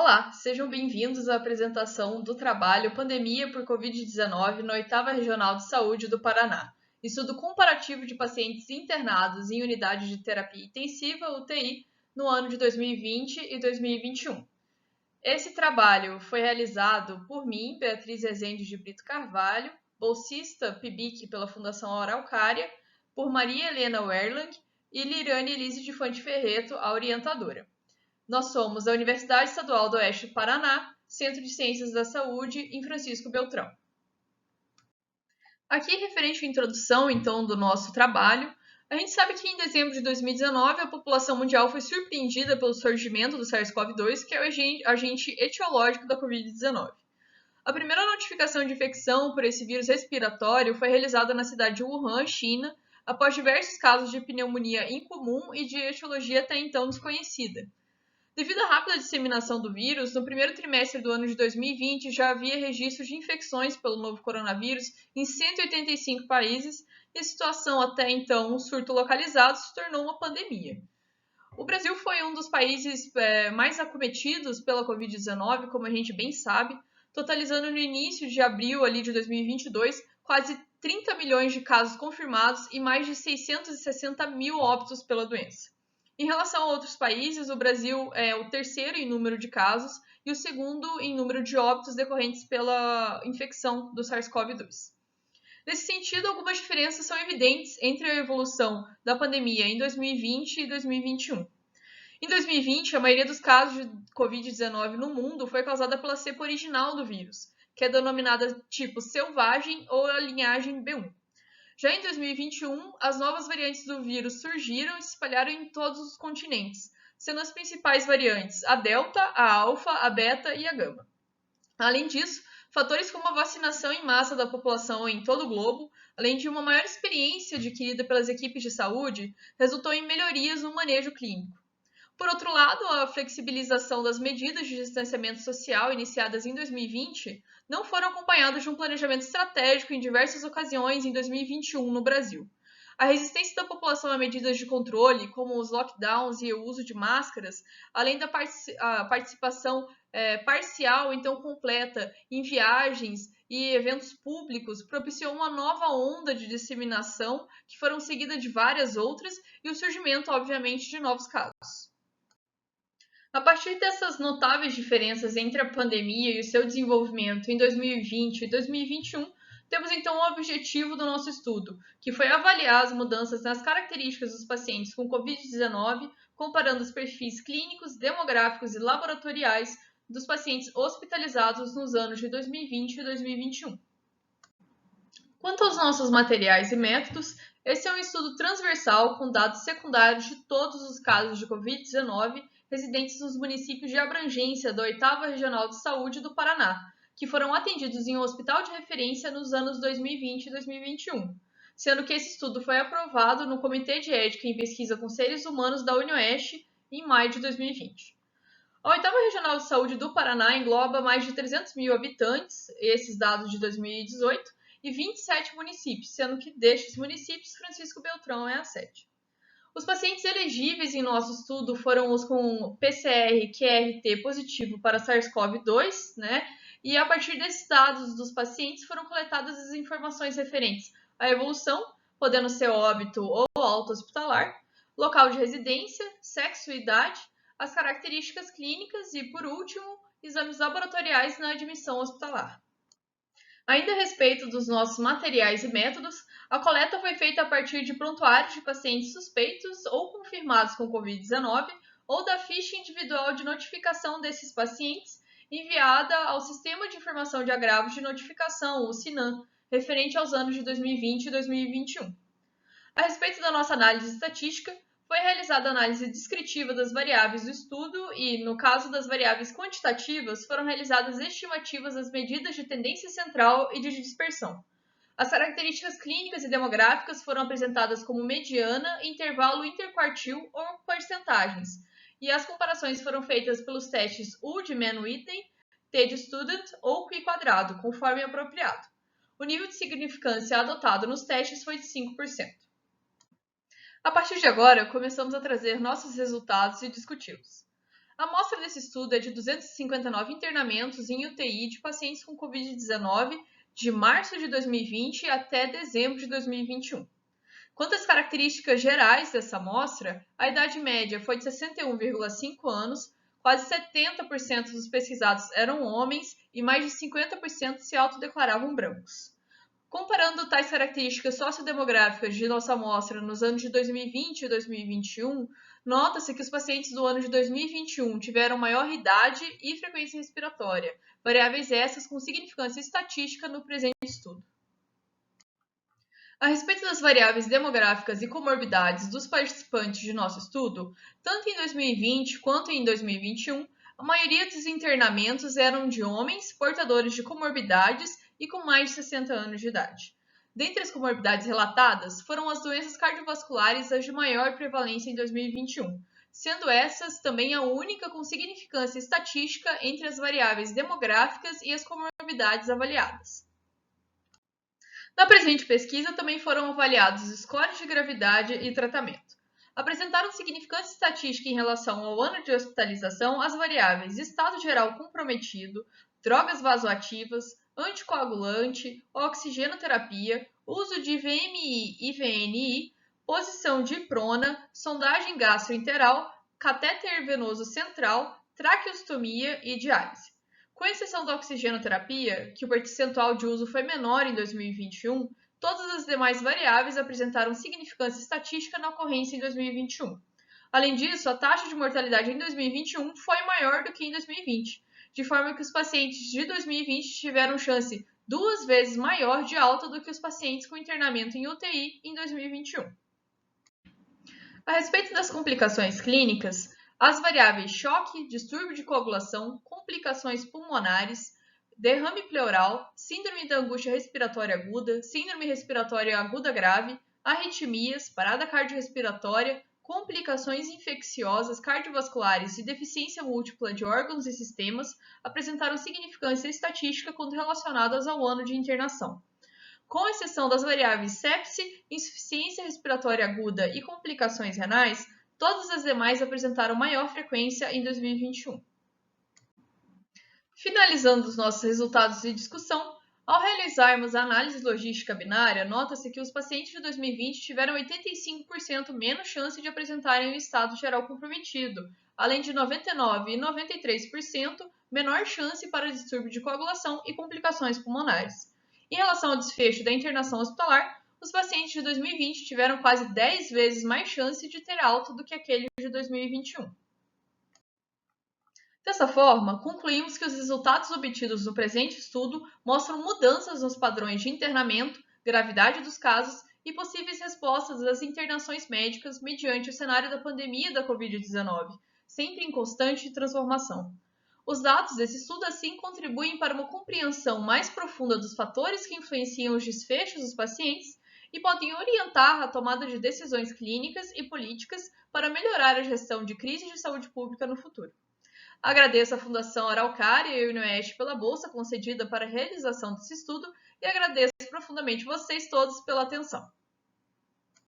Olá, sejam bem-vindos à apresentação do trabalho Pandemia por Covid-19 na 8ª Regional de Saúde do Paraná, estudo comparativo de pacientes internados em unidade de terapia intensiva, UTI, no ano de 2020 e 2021. Esse trabalho foi realizado por mim, Beatriz Rezende de Brito Carvalho, bolsista PIBIC pela Fundação Araucária, por Maria Helena Werlang e Lirane Elise de Fante Ferreto, a orientadora. Nós somos a Universidade Estadual do Oeste do Paraná, Centro de Ciências da Saúde, em Francisco Beltrão. Aqui, referente à introdução, então, do nosso trabalho, a gente sabe que em dezembro de 2019 a população mundial foi surpreendida pelo surgimento do SARS-CoV-2, que é o agente etiológico da Covid-19. A primeira notificação de infecção por esse vírus respiratório foi realizada na cidade de Wuhan, China, após diversos casos de pneumonia incomum e de etiologia até então desconhecida. Devido à rápida disseminação do vírus, no primeiro trimestre do ano de 2020 já havia registros de infecções pelo novo coronavírus em 185 países e a situação até então, um surto localizado, se tornou uma pandemia. O Brasil foi um dos países mais acometidos pela Covid-19, como a gente bem sabe, totalizando no início de abril ali de 2022 quase 30 milhões de casos confirmados e mais de 660 mil óbitos pela doença. Em relação a outros países, o Brasil é o terceiro em número de casos e o segundo em número de óbitos decorrentes pela infecção do SARS-CoV-2. Nesse sentido, algumas diferenças são evidentes entre a evolução da pandemia em 2020 e 2021. Em 2020, a maioria dos casos de Covid-19 no mundo foi causada pela cepa original do vírus, que é denominada tipo selvagem ou a linhagem B1. Já em 2021, as novas variantes do vírus surgiram e se espalharam em todos os continentes, sendo as principais variantes a Delta, a Alfa, a Beta e a Gama. Além disso, fatores como a vacinação em massa da população em todo o globo, além de uma maior experiência adquirida pelas equipes de saúde, resultou em melhorias no manejo clínico. Por outro lado, a flexibilização das medidas de distanciamento social iniciadas em 2020 não foram acompanhadas de um planejamento estratégico em diversas ocasiões em 2021 no Brasil. A resistência da população a medidas de controle, como os lockdowns e o uso de máscaras, além da participação parcial, então completa, em viagens e eventos públicos, propiciou uma nova onda de disseminação, que foram seguidas de várias outras, e o surgimento, obviamente, de novos casos. A partir dessas notáveis diferenças entre a pandemia e o seu desenvolvimento em 2020 e 2021, temos então o objetivo do nosso estudo, que foi avaliar as mudanças nas características dos pacientes com Covid-19, comparando os perfis clínicos, demográficos e laboratoriais dos pacientes hospitalizados nos anos de 2020 e 2021. Quanto aos nossos materiais e métodos, esse é um estudo transversal com dados secundários de todos os casos de Covid-19 residentes nos municípios de abrangência da 8ª Regional de Saúde do Paraná, que foram atendidos em um hospital de referência nos anos 2020 e 2021, sendo que esse estudo foi aprovado no Comitê de Ética em Pesquisa com Seres Humanos da UniOeste em maio de 2020. A 8ª Regional de Saúde do Paraná engloba mais de 300 mil habitantes, esses dados de 2018, e 27 municípios, sendo que destes municípios, Francisco Beltrão é a sede. Os pacientes elegíveis em nosso estudo foram os com PCR-QRT positivo para SARS-CoV-2, né? E a partir desses dados dos pacientes foram coletadas as informações referentes à evolução, podendo ser óbito ou alta hospitalar, local de residência, sexo e idade, as características clínicas e, por último, exames laboratoriais na admissão hospitalar. Ainda a respeito dos nossos materiais e métodos, a coleta foi feita a partir de prontuários de pacientes suspeitos ou confirmados com Covid-19 ou da ficha individual de notificação desses pacientes enviada ao Sistema de Informação de Agravos de Notificação, o SINAM, referente aos anos de 2020 e 2021. A respeito da nossa análise estatística, foi realizada a análise descritiva das variáveis do estudo e, no caso das variáveis quantitativas, foram realizadas estimativas das medidas de tendência central e de dispersão. As características clínicas e demográficas foram apresentadas como mediana, intervalo interquartil ou porcentagens, e as comparações foram feitas pelos testes U de Man Whitney, T de Student ou Q quadrado, conforme apropriado. O nível de significância adotado nos testes foi de 5%. A partir de agora, começamos a trazer nossos resultados e discuti-los. A amostra desse estudo é de 259 internamentos em UTI de pacientes com Covid-19 de março de 2020 até dezembro de 2021. Quanto às características gerais dessa amostra, a idade média foi de 61,5 anos, quase 70% dos pesquisados eram homens e mais de 50% se autodeclaravam brancos. Comparando tais características sociodemográficas de nossa amostra nos anos de 2020 e 2021, nota-se que os pacientes do ano de 2021 tiveram maior idade e frequência respiratória, variáveis essas com significância estatística no presente estudo. A respeito das variáveis demográficas e comorbidades dos participantes de nosso estudo, tanto em 2020 quanto em 2021, a maioria dos internamentos eram de homens portadores de comorbidades e com mais de 60 anos de idade. Dentre as comorbidades relatadas, foram as doenças cardiovasculares as de maior prevalência em 2021, sendo essas também a única com significância estatística entre as variáveis demográficas e as comorbidades avaliadas. Na presente pesquisa, também foram avaliados scores de gravidade e tratamento. Apresentaram significância estatística em relação ao ano de hospitalização as variáveis estado geral comprometido, drogas vasoativas, anticoagulante, oxigenoterapia, uso de VMI e VNI, posição de prona, sondagem gastroenteral, catéter venoso central, traqueostomia e diálise. Com exceção da oxigenoterapia, que o percentual de uso foi menor em 2021, todas as demais variáveis apresentaram significância estatística na ocorrência em 2021. Além disso, a taxa de mortalidade em 2021 foi maior do que em 2020, de forma que os pacientes de 2020 tiveram chance 2 vezes maior de alta do que os pacientes com internamento em UTI em 2021. A respeito das complicações clínicas, as variáveis choque, distúrbio de coagulação, complicações pulmonares, derrame pleural, síndrome da angústia respiratória aguda, síndrome respiratória aguda grave, arritmias, parada cardiorrespiratória, complicações infecciosas cardiovasculares e deficiência múltipla de órgãos e sistemas apresentaram significância estatística quando relacionadas ao ano de internação. Com exceção das variáveis sepse, insuficiência respiratória aguda e complicações renais, todas as demais apresentaram maior frequência em 2021. Finalizando os nossos resultados de discussão, ao realizarmos a análise logística binária, nota-se que os pacientes de 2020 tiveram 85% menos chance de apresentarem o estado geral comprometido, além de 99% e 93% menor chance para distúrbio de coagulação e complicações pulmonares. Em relação ao desfecho da internação hospitalar, os pacientes de 2020 tiveram quase 10 vezes mais chance de ter alta do que aqueles de 2021. Dessa forma, concluímos que os resultados obtidos no presente estudo mostram mudanças nos padrões de internamento, gravidade dos casos e possíveis respostas às internações médicas mediante o cenário da pandemia da Covid-19, sempre em constante transformação. Os dados desse estudo, assim, contribuem para uma compreensão mais profunda dos fatores que influenciam os desfechos dos pacientes e podem orientar a tomada de decisões clínicas e políticas para melhorar a gestão de crises de saúde pública no futuro. Agradeço à Fundação Araucária e a UniOeste pela bolsa concedida para a realização desse estudo e agradeço profundamente vocês todos pela atenção.